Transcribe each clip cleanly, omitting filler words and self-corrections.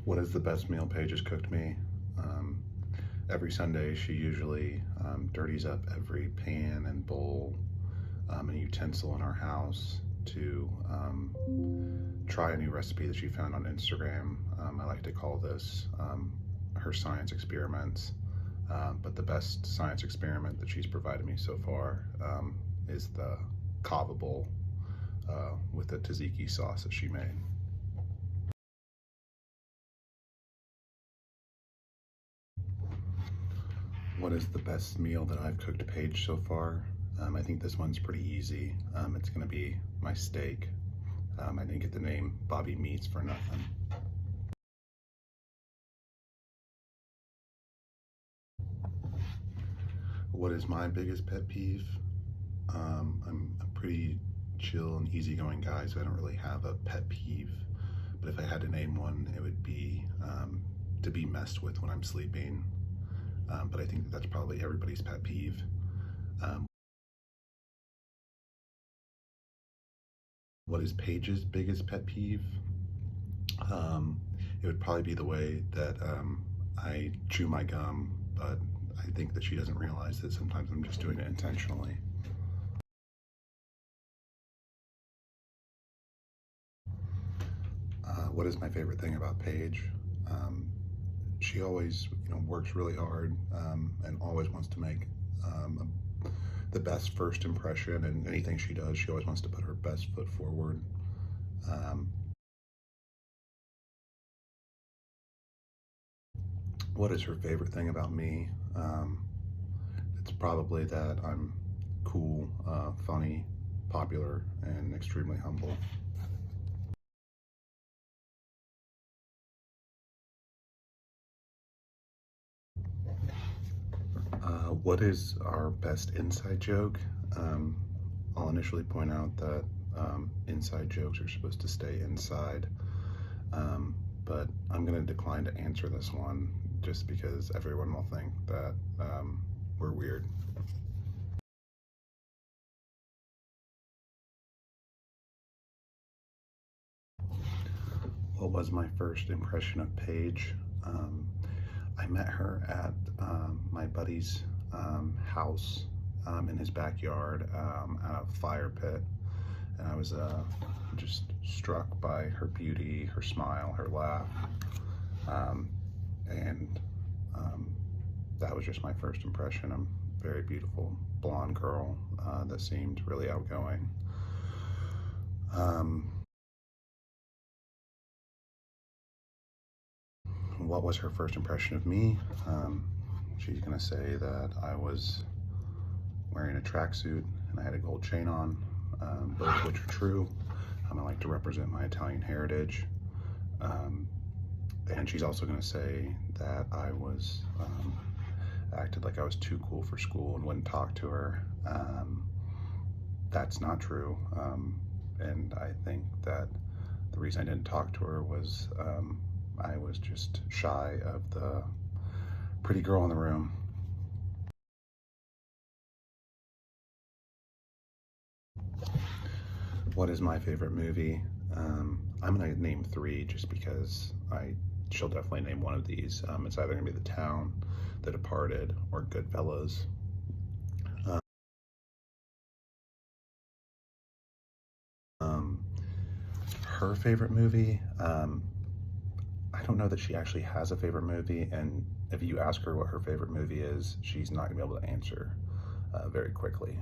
What is the best meal Paige has cooked me? Um, every Sunday, she usually dirties up every pan and bowl and utensil in our house to try a new recipe that she found on Instagram. I like to call this her science experiments. But the best science experiment that she's provided me so far is the kava bowl with the tzatziki sauce that she made. What is the best meal that I've cooked Paige so far? I think this one's pretty easy. It's gonna be my steak. I didn't get the name Bobby Meats for nothing. What is my biggest pet peeve? I'm a pretty chill and easygoing guy, so I don't really have a pet peeve. But if I had to name one, it would be to be messed with when I'm sleeping. But I think that's probably everybody's pet peeve. What is Paige's biggest pet peeve? It would probably be the way that I chew my gum, but I think that she doesn't realize that sometimes I'm just doing it intentionally. What is my favorite thing about Paige? She always, works really hard and always wants to make the best first impression. And anything she does, she always wants to put her best foot forward. What is her favorite thing about me? It's probably that I'm cool, funny, popular, and extremely humble. What is our best inside joke? I'll initially point out that inside jokes are supposed to stay inside, but I'm going to decline to answer this one just because everyone will think that we're weird. What was my first impression of Paige? I met her at my buddy's house in his backyard at a fire pit, and I was just struck by her beauty, her smile, her laugh, and that was just my first impression. A very beautiful blonde girl that seemed really outgoing. What was her first impression of me? She's gonna say that I was wearing a tracksuit and I had a gold chain on, both of which are true. I like to represent my Italian heritage. And she's also gonna say that I was acted like I was too cool for school and wouldn't talk to her. That's not true. And I think that the reason I didn't talk to her was I was just shy of the pretty girl in the room. What is my favorite movie? I'm gonna name three just because she'll definitely name one of these. It's either gonna be The Town, The Departed, or Goodfellas. Her favorite movie, I don't know that she actually has a favorite movie, and if you ask her what her favorite movie is, she's not gonna be able to answer very quickly.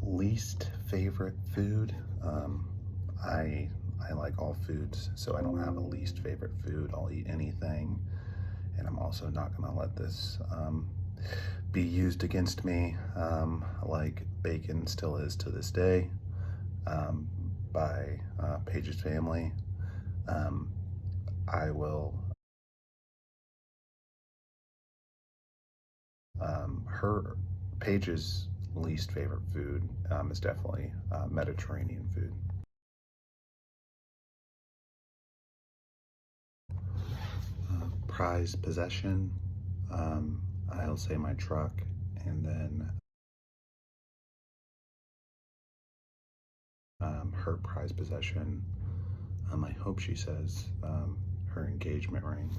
Least favorite food? I like all foods, so I don't have a least favorite food. I'll eat anything, and I'm also not gonna let this be used against me, like bacon still is to this day, by Paige's family. I will, Paige's least favorite food is definitely Mediterranean food. Prized possession, I'll say my truck, and then her prized possession. I hope she says her engagement ring.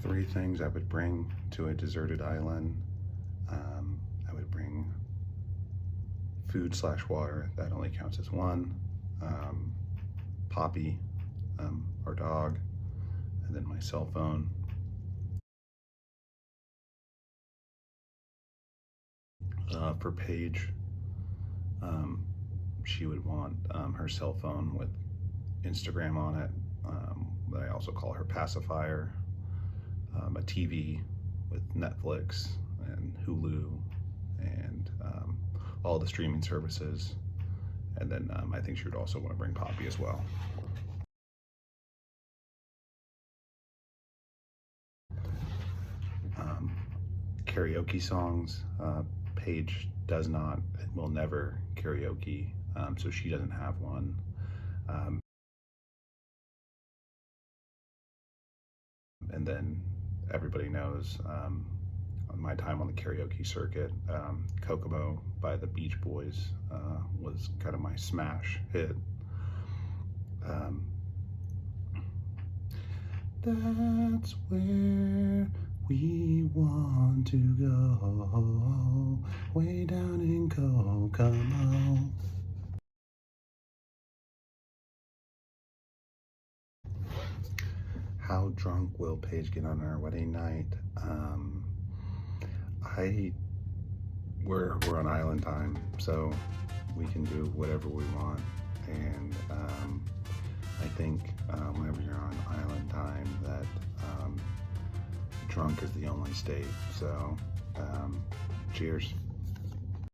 Three things I would bring to a deserted island. I would bring food/water. That only counts as one. Poppy, our dog, and then my cell phone. For Paige, she would want her cell phone with Instagram on it. I also call her pacifier. A TV with Netflix and Hulu and all the streaming services. And then I think she would also want to bring Poppy as well. Karaoke songs. Paige does not and will never karaoke, so she doesn't have one. And then everybody knows on my time on the karaoke circuit, Kokomo by the Beach Boys was kind of my smash hit. That's where we want to go, way down in Kokomo. How drunk will Paige get on our wedding night? We're on island time, so we can do whatever we want. And I think whenever you're on island time, that drunk is the only state. So cheers.